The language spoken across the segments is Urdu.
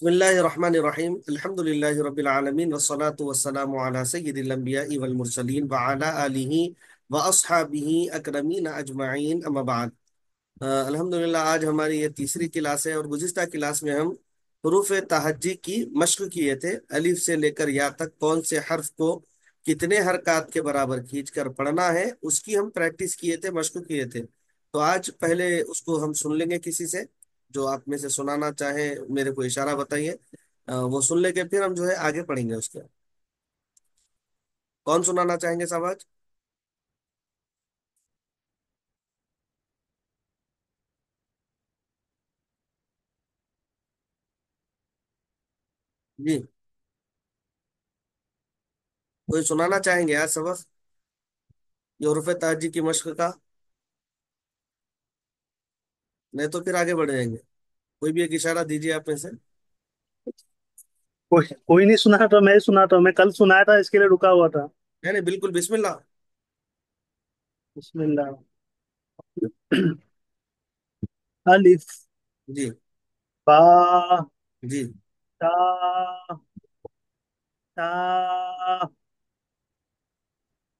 بسم الله الرحمن الرحيم الحمد لله رب العالمين والصلاة والسلام على سيد الأنبياء والمرسلين وعلى آله وأصحابه أكرمين أجمعين أما بعد الحمدللہ آج ہماری یہ تیسری کلاس ہے اور گزشتہ کلاس میں ہم حروف تہجی کی مشق کیے تھے الف سے لے کر یا تک کون سے حرف کو کتنے حرکات کے برابر کھینچ کر پڑھنا ہے اس کی ہم پریکٹس کیے تھے، مشق کیے تھے۔ تو آج پہلے اس کو ہم سن لیں گے کسی سے، جو آپ میں سے سنانا چاہیں میرے کو اشارہ بتائیے، وہ سن لیں گے، پھر ہم جو ہے آگے پڑھیں گے اس کے۔ کون سنانا چاہیں گے صاحب آج؟ جی، کوئی سنانا چاہیں گے آج سبق یہ حروف تہجی کی مشق کا؟ نہیں تو پھر آگے بڑھ جائیں گے، کوئی بھی ایک اشارہ دیجیے آپ میں سے۔ کوئی نہیں سنا تو میں سناتا ہوں. میں کل سنایا تھا اس کے لیے رکا ہوا تھا. نہیں نہیں، بالکل، بسم اللہ۔ بسم اللہ. الف. جی با. جی تا. تا.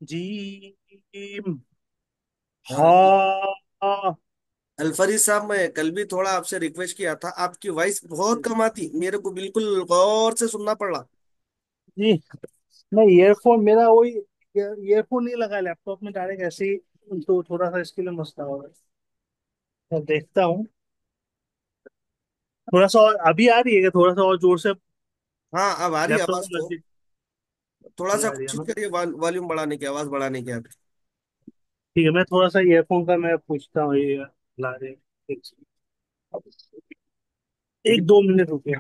جیم. ہاں، ہا. الفریز صاحب، میں کل بھی تھوڑا آپ سے ریکویسٹ کیا تھا، آپ کی وائس بہت کم آتی، میرے کو بالکل غور سے سننا پڑا۔ جی. نہیں ایئر فون میرا وہی. ایئر فون نہیں لگا لیپ ٹاپ میں ڈائریکٹ ایسے ہی تو تھوڑا سا اس کے لیے مسئلہ ہو رہا ہے. میں دیکھتا ہوں. تھوڑا سا اور ابھی آ رہی ہے کہ تھوڑا سا اور زور سے ہاں، اب آ رہی ہے لیپ ٹاپ آواز میں تو، نزدیک. تھوڑا ابھی سا آ رہی ہے کوشش نا. کریے والیوم بڑھانے کی، آواز بڑھانے کی آپ۔ ٹھیک ہے میں تھوڑا سا ایئر فون کا میں پوچھتا ہوں یہ لا رہے. ایک ایک دو منٹ رکے.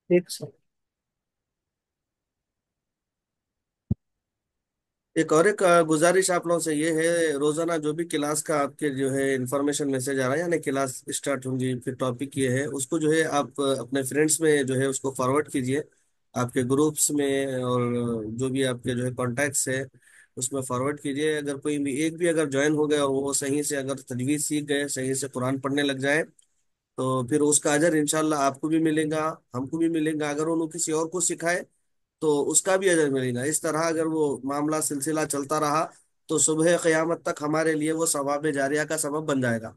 ایک سیکنڈ. ایک گزارش آپ لوگوں سے یہ ہے، روزانہ جو بھی کلاس کا آپ کے جو ہے انفارمیشن میسج آ رہا ہے، یعنی کلاس اسٹارٹ ہوں گی، پھر ٹاپک یہ ہے، اس کو جو ہے آپ اپنے فرینڈس میں جو ہے اس کو فارورڈ کیجئے، آپ کے گروپس میں، اور جو بھی آپ کے جو ہے کانٹیکٹس ہے اس میں فارورڈ کیجئے۔ اگر کوئی بھی ایک بھی اگر جوائن ہو گیا اور وہ صحیح سے اگر تجوید سیکھ گئے، صحیح سے قرآن پڑھنے لگ جائے، تو پھر اس کا اجر انشاءاللہ آپ کو بھی ملے گا، ہم کو بھی ملے گا۔ اگر انہوں کسی اور کو سکھائے تو اس کا بھی اجر ملے گا۔ اس طرح اگر وہ معاملہ سلسلہ چلتا رہا تو صبح قیامت تک ہمارے لیے وہ ثواب جاریہ کا سبب بن جائے گا۔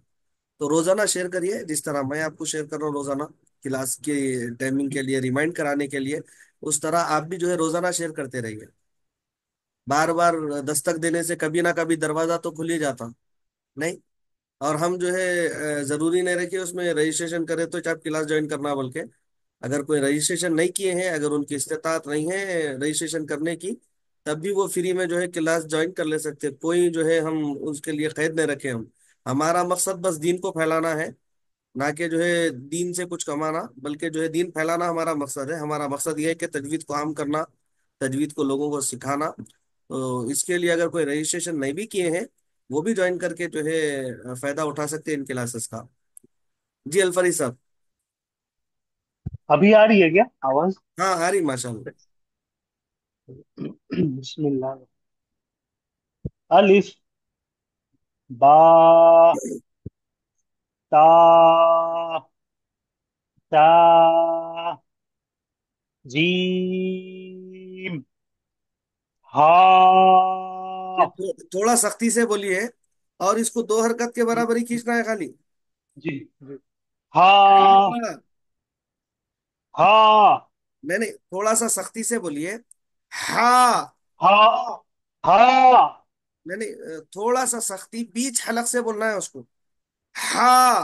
تو روزانہ شیئر کریے، جس طرح میں آپ کو شیئر کر رہا ہوں روزانہ کلاس کی ٹائمنگ کے لیے ریمائنڈ کرانے کے لیے، اس طرح آپ بھی جو ہے روزانہ شیئر کرتے رہیے۔ بار بار دستک دینے سے کبھی نہ کبھی دروازہ تو کھل ہی جاتا نہیں۔ اور ہم جو ہے ضروری نہیں رکھے اس میں رجسٹریشن کرے تو آپ کلاس جوائن کرنا، بلکہ اگر کوئی رجسٹریشن نہیں کیے ہیں، اگر ان کی استطاعت نہیں ہے رجسٹریشن کرنے کی، تب بھی وہ فری میں جو ہے کلاس جوائن کر لے سکتے، کوئی جو ہے ہم اس کے لیے قید نہیں رکھے۔ ہمارا مقصد بس دین کو پھیلانا ہے، نہ کہ جو ہے دین سے کچھ کمانا، بلکہ جو ہے دین پھیلانا ہمارا مقصد ہے۔ ہمارا مقصد یہ ہے کہ تجوید کو عام کرنا، تجوید کو لوگوں کو سکھانا۔ تو اس کے لیے اگر کوئی رجسٹریشن نہیں بھی کیے ہیں، وہ بھی جوائن کر کے جو ہے فائدہ اٹھا سکتے ہیں ان کلاسز کا۔ جی الفریز صاحب۔ ابھی آ رہی ہے کیا آواز؟ ہاں، آ رہی ماشاء اللہ۔ بسم اللہ. الف. با. تا. تا. جیم. یہ ہا. تھوڑا سختی سے بولیے، اور اس کو دو حرکت کے برابر ہی کھینچنا ہے خالی۔ جی جی. ہا. ہاں، ہا. نہیں نہیں، تھوڑا سا سختی سے بولیے، ہاں۔ ہا. ہا. نہیں نہیں، تھوڑا سا سختی، بیچ حلق سے بولنا ہے اس کو، ہاں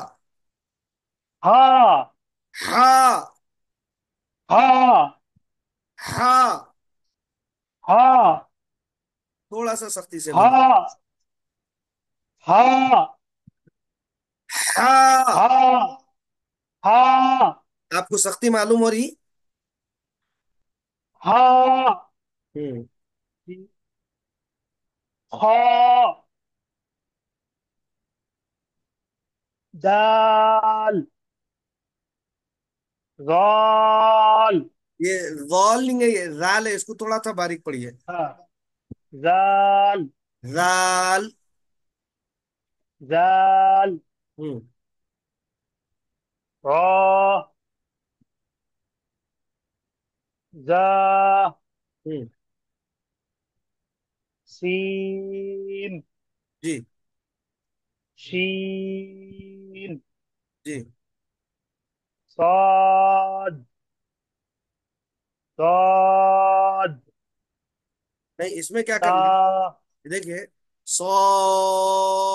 ہا. ہاں ہا. ہاں۔ ہا. تھوڑا سا سختی سے بولیے، ہا. ہا. ہاں۔ ہا. ہا. آپ کو سختی معلوم ہو رہی؟ ہا. ہوں۔ خا. دال. غال. یہ غال نہیں ہے، یہ زال ہے، اس کو تھوڑا سا باریک پڑھیے۔ ہاں. زال. زال. زال. ہوں. را. زا. ہوں. سین. جی. شین. جی. صاد. صاد. نہیں، اس میں کیا کرنا تا. ہے، دیکھیے، صاد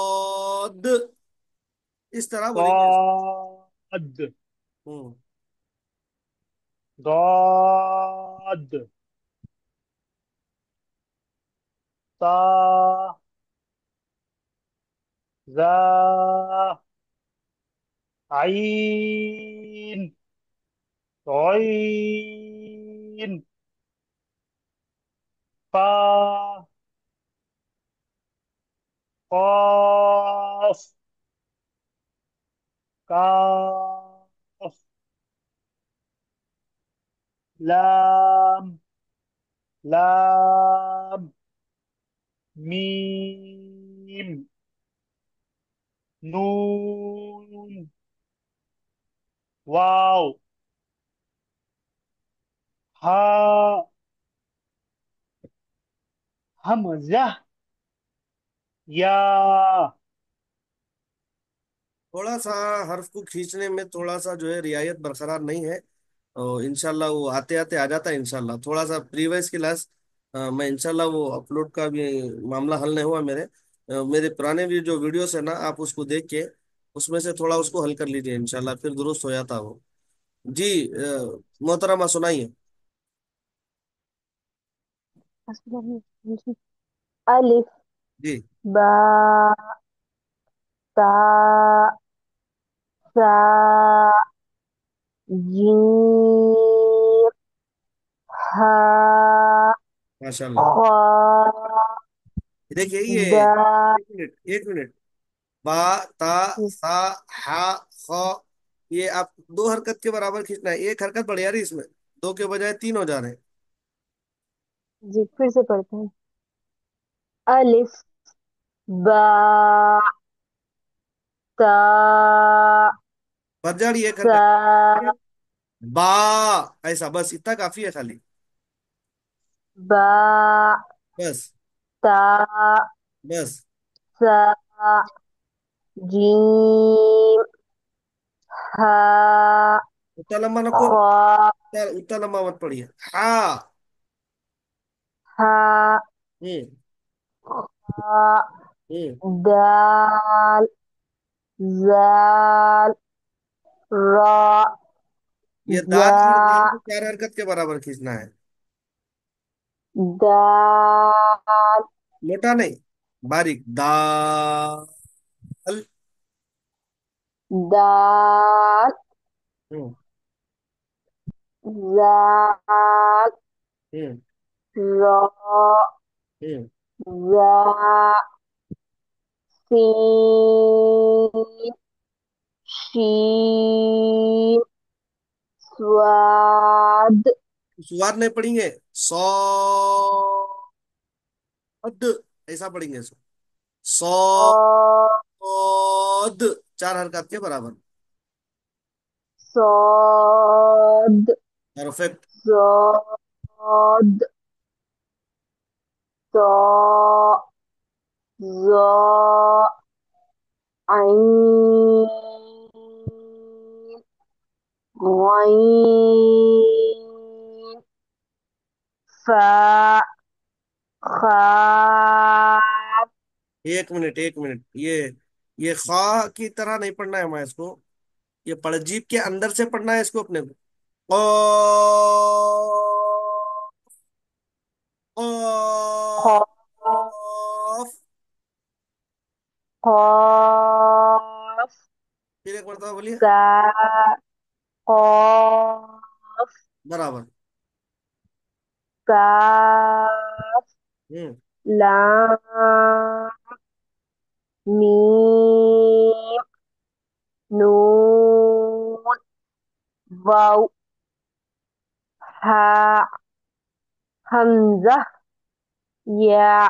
اس طرح بولیں گے اس کو. صاد. ہوں. ضاد. تا. ذا. عين. عين. فا. قاف. كاف. لام. لام. ميم. نون. واو. ها. همزة. یا. تھوڑا سا حرف کو کھینچنے میں تھوڑا سا جو ہے رعایت برقرار نہیں ہے، اور انشاءاللہ وہ آتے آتے آ جاتا ہے انشاءاللہ. تھوڑا سا پریویس کلاس میں انشاءاللہ وہ اپلوڈ کا بھی معاملہ حل نہیں ہوا میرے. میرے پرانے بھی جو ویڈیوز ہیں نا، آپ اس کو دیکھ کے اس میں سے تھوڑا اس کو حل کر لیجیے انشاءاللہ، پھر درست ہو جاتا وہ. جی. محترمہ سنائیے. ألف. جی. باء. تاء. ثاء. جيم. هاء. ماشاء اللہ. خاء. دیکھیے یہ دال. ایک منٹ ایک منٹ. با، تا، سا، ہا، خا، یہ آپ دو حرکت کے برابر کھینچنا ہے. ایک حرکت بڑھ جا رہی ہے اس میں، دو کے بجائے تین ہو جا رہے ہیں. جی پھر سے پڑھتے ہیں. ألف. باء. تاء. بچ جا رہی ہے ایک حرکت. ثاء. با، ایسا بس اتنا کافی ہے خالی. باء. بس. تاء. بس. ثاء. جيم. هاء. اتنا لمبا نکو. خاء. اتنا لمبا مت پڑیے. ہاں. هاء. ہوں. خاء. ہوں. دال. زال. راء. یہ دال اور زال زاء. کو چار حرکت کے برابر کھینچنا ہے. دال. موٹا نہیں، باریک دال. دال. ہوں. زال. ہوں. راء. ہوں. زاء. سين. شين. سواد. سوار نہیں پڑھیں گے، سو، ایسا پڑھیں گے. سو، د، چار حرکات کے برابر. صاد. پرفیکٹ. صاد. ظاء. ظاء. عين. غين. فاء. خاء. ایک منٹ ایک منٹ، یہ خواہ کی طرح نہیں پڑھنا ہے ہمیں اس کو. یہ پڑجیب کے اندر سے پڑھنا ہے اس کو اپنے کو. قاف. قاف. قاف. پھر ایک مرتبہ بولیے. كاف. قاف. برابر. كاف. ہوں. لام. ميم. نون. واو. هاء. همزة. ياء.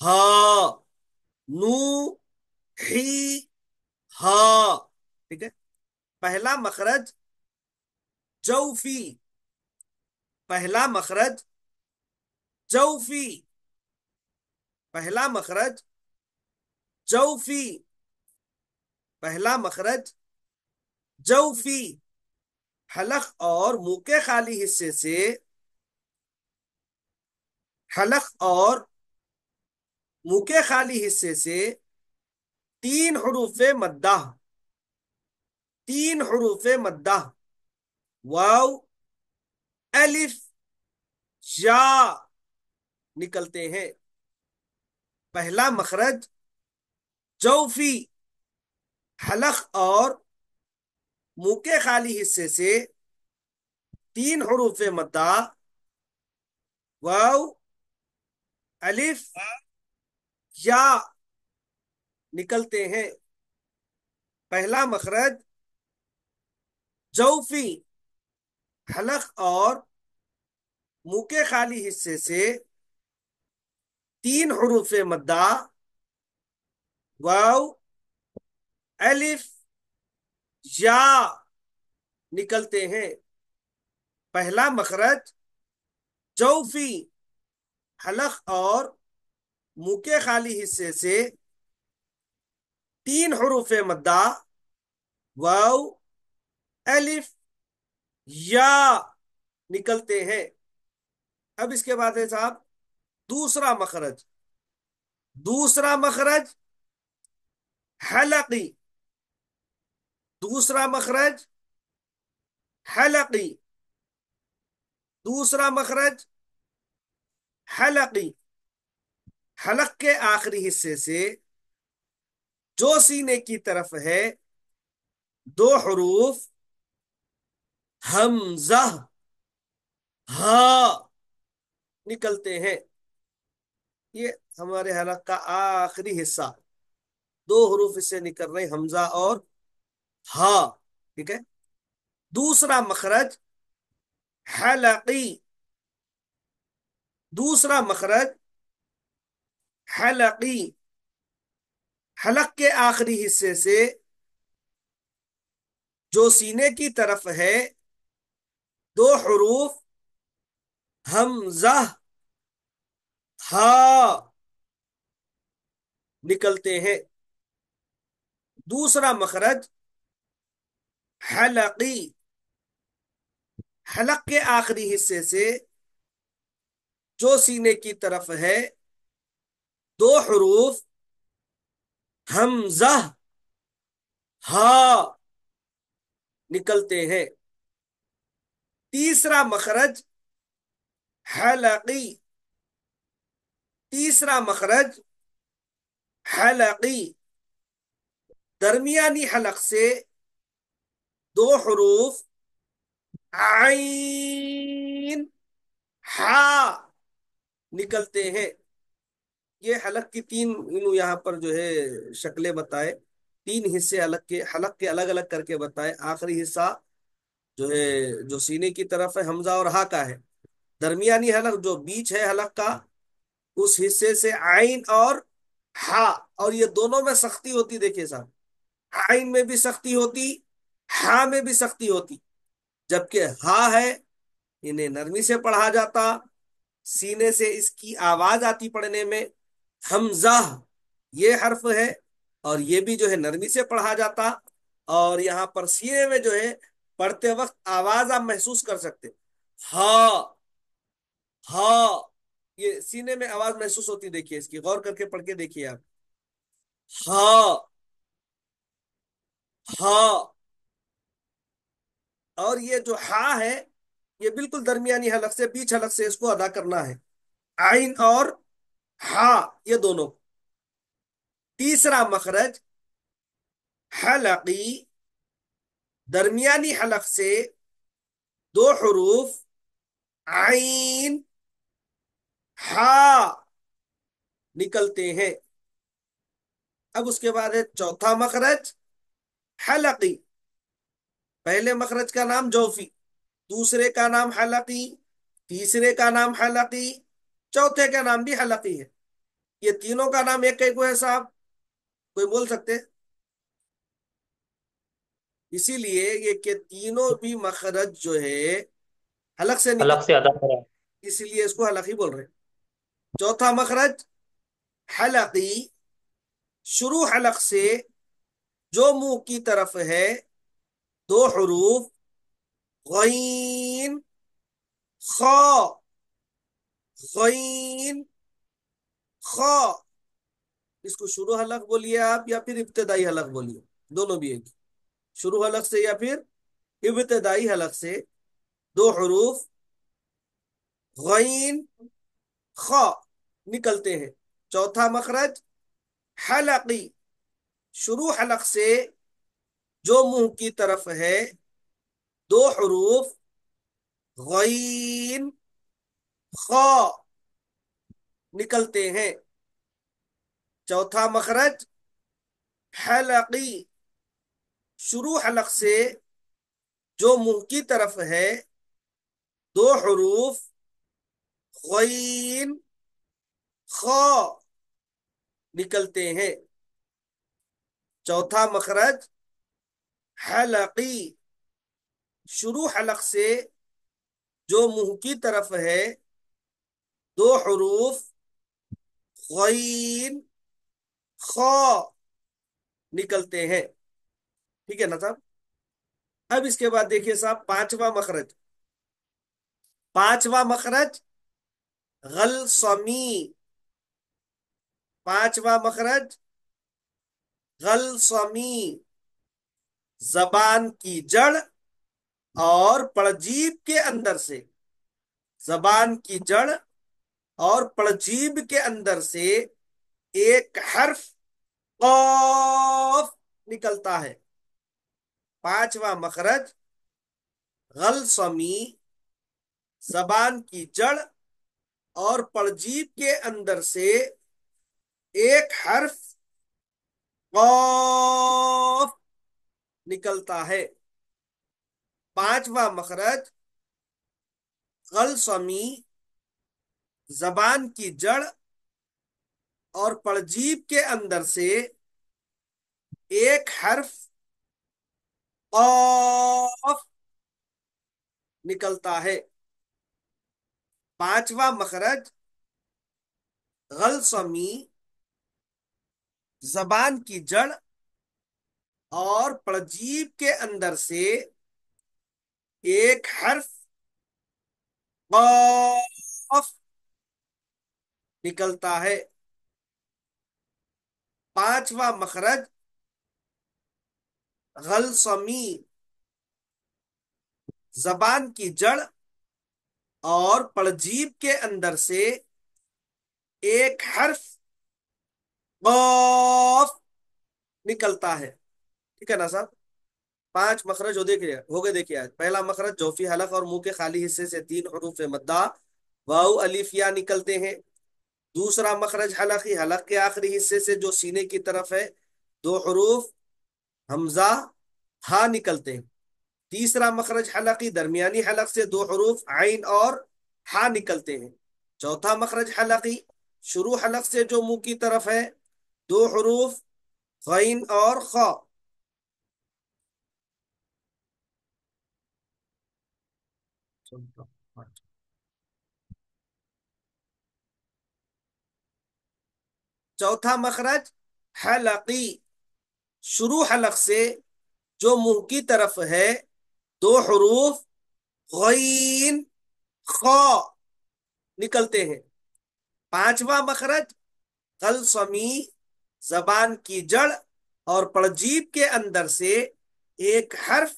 ہا، نو، ہی، ہا، ٹھیک ہے. پہلا مخرج جوفی، پہلا مخرج جوفی، پہلا مخرج جوفی، پہلا مخرج جوفی. حلق اور منہ کے خالی حصے سے، حلق اور منہ کے خالی حصے سے تین حروف مدہ، تین حروف مدہ، واو، الف، یا نکلتے ہیں. پہلا مخرج جوفی، حلق اور منہ کے خالی حصے سے تین حروف مدہ، واو، الف، یا نکلتے ہیں. پہلا مخرج جوفی، حلق اور منہ کے خالی حصے سے تین حروف مدہ، واو، الف، یا نکلتے ہیں. پہلا مخرج جوفی، حلق اور منہ کے خالی حصے سے تین حروف مدہ، واو، الف، یا نکلتے ہیں. اب اس کے بعد ہے صاحب دوسرا مخرج، دوسرا مخرج حلقی، دوسرا مخرج حلقی، دوسرا مخرج حلقی. حلق کے آخری حصے سے جو سینے کی طرف ہے دو حروف حمزہ، ہا نکلتے ہیں. یہ ہمارے حلق کا آخری حصہ، دو حروف اس سے نکل رہے حمزہ اور ہا، ٹھیک ہے. دوسرا مخرج حلقی، دوسرا مخرج حلقی. حلق کے آخری حصے سے جو سینے کی طرف ہے دو حروف حمزہ، ہا نکلتے ہیں. دوسرا مخرج حلقی، حلق کے آخری حصے سے جو سینے کی طرف ہے دو حروف حمزہ، ہا نکلتے ہیں. تیسرا مخرج حلقی، تیسرا مخرج حلقی. درمیانی حلق سے دو حروف عین، ہا نکلتے ہیں. یہ حلق کی تین یہاں پر جو ہے شکلیں بتائے، تین حصے حلق کے الگ الگ کر کے بتائے. آخری حصہ جو ہے جو سینے کی طرف ہے حمزہ اور ہا کا ہے. درمیانی حلق جو بیچ ہے حلق کا اس حصے سے عین اور ہا، اور یہ دونوں میں سختی ہوتی. دیکھیے صاحب، عین میں بھی سختی ہوتی، ہا میں بھی سختی ہوتی، جبکہ ہا ہے انہیں نرمی سے پڑھا جاتا، سینے سے اس کی آواز آتی پڑھنے میں. حمزہ یہ حرف ہے اور یہ بھی جو ہے نرمی سے پڑھا جاتا، اور یہاں پر سینے میں جو ہے پڑھتے وقت آواز آپ محسوس کر سکتے. ہا، ہا، یہ سینے میں آواز محسوس ہوتی. دیکھیے اس کی غور کر کے پڑھ کے دیکھیے آپ. ہا، ہا. اور یہ جو ہا ہے یہ بالکل درمیانی حلق سے، بیچ حلق سے اس کو ادا کرنا ہے، عین اور ہا یہ دونوں. تیسرا مخرج حلقی، درمیانی حلق سے دو حروف عین، ہا نکلتے ہیں. اب اس کے بعد ہے چوتھا مخرج حلقی. پہلے مخرج کا نام جوفی، دوسرے کا نام حلقی، تیسرے کا نام حلقی، چوتھے کا نام بھی حلقی ہے. یہ تینوں کا نام ایک کو ہے صاحب، کوئی بول سکتے؟ اسی لیے یہ کہ تینوں بھی مخرج جو ہے حلق سے نکل، الگ سے ادا کرا. اسی لیے اس کو حلق ہی بول رہے ہیں۔ چوتھا مخرج حلقی، شروع حلق سے جو منہ کی طرف ہے، دو حروف غین خا، غین خا، اس کو شروع حلق بولیے آپ یا پھر ابتدائی حلق بولیے، دونوں بھی ایک، شروع حلق سے یا پھر ابتدائی حلق سے دو حروف غین خا نکلتے ہیں۔ چوتھا مخرج حلقی، شروع حلق سے جو منہ کی طرف ہے، دو حروف غین خا نکلتے ہیں۔ چوتھا مخرج حلقی، شروع حلق سے جو منہ کی طرف ہے، دو حروف غین خا نکلتے ہیں۔ چوتھا مخرج حلقی، شروع حلق سے جو منہ کی طرف ہے، دو حروف غین خا نکلتے ہیں۔ ٹھیک ہے نا صاحب؟ اب اس کے بعد دیکھیے صاحب پانچواں مخرج، پانچواں مخرج غلصمی، پانچواں مخرج غلصمی، زبان کی جڑ اور پڑجیب کے اندر سے، زبان کی جڑ اور پڑجیب کے اندر سے ایک حرف قاف نکلتا ہے۔ پانچواں مخرج غلصمی، زبان کی جڑ اور پڑجیب کے اندر سے ایک حرف قاف نکلتا ہے۔ پانچواں مخرج غلصمی، زبان کی جڑ اور پڑجیب کے اندر سے ایک حرف قاف نکلتا ہے۔ پانچواں مخرج غلصمی، زبان کی جڑ اور پڑجیب کے اندر سے ایک حرف قاف نکلتا ہے۔ پانچواں مخرج غلصمی، زبان کی جڑ اور پڑجیب کے اندر سے ایک حرف قاف نکلتا ہے۔ ٹھیک ہے نا صاحب؟ پانچ مخرج ہو گئے دیکھیے آج۔ پہلا مخرج جوفی حلق اور منہ کے خالی حصے سے تین حروف مدہ واو الف یا نکلتے ہیں۔ دوسرا مخرج حلقی، حلق کے آخری حصے سے جو سینے کی طرف ہے، دو حروف حمزہ ہا نکلتے ہیں۔ تیسرا مخرج حلقی، درمیانی حلق سے دو حروف عین اور ہا نکلتے ہیں۔ چوتھا مخرج حلقی، شروع حلق سے جو منہ کی طرف ہے، دو حروف غین اور خا۔ چوتھا مخرج حلقی، شروع حلق سے جو منہ کی طرف ہے، دو حروف غین خا نکلتے ہیں۔ پانچواں مخرج غلصمی، زبان کی جڑ اور پڑجیب کے اندر سے ایک حرف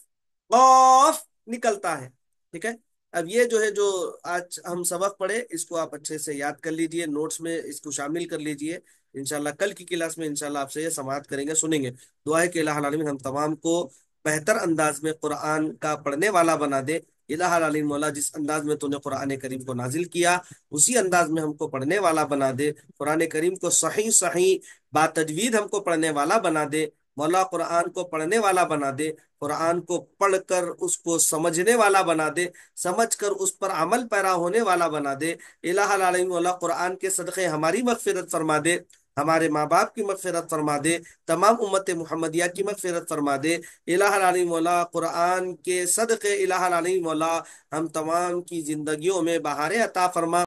قاف نکلتا ہے۔ ٹھیک ہے؟ اب یہ جو ہے جو آج ہم سبق پڑھے، اس کو آپ اچھے سے یاد کر لیجئے، نوٹس میں اس کو شامل کر لیجئے۔ انشاءاللہ کل کی کلاس میں انشاءاللہ آپ سے یہ سماعت کریں گے، سنیں گے۔ دعا ہے کہ الہ العالمین ہم تمام کو بہتر انداز میں قرآن کا پڑھنے والا بنا دے۔ الہ العالمین مولا جس انداز میں تو نے قرآن کریم کو نازل کیا، اسی انداز میں ہم کو پڑھنے والا بنا دے۔ قرآن کریم کو صحیح صحیح با تجوید ہم کو پڑھنے والا بنا دے۔ مولا قرآن کو پڑھنے والا بنا دے، قرآن کو پڑھ کر اس کو سمجھنے والا بنا دے، سمجھ کر اس پر عمل پیرا ہونے والا بنا دے۔ الہ العالمین مولا قرآن کے صدقے ہماری مغفرت فرما دے، ہمارے ماں باپ کی مغفرت فرما دے، تمام امت محمدیہ کی مغفرت فرما دے۔ الہ العالمین مولا قرآن کے صدقے الہ العالمین مولا ہم تمام کی زندگیوں میں بہاریں عطا فرما۔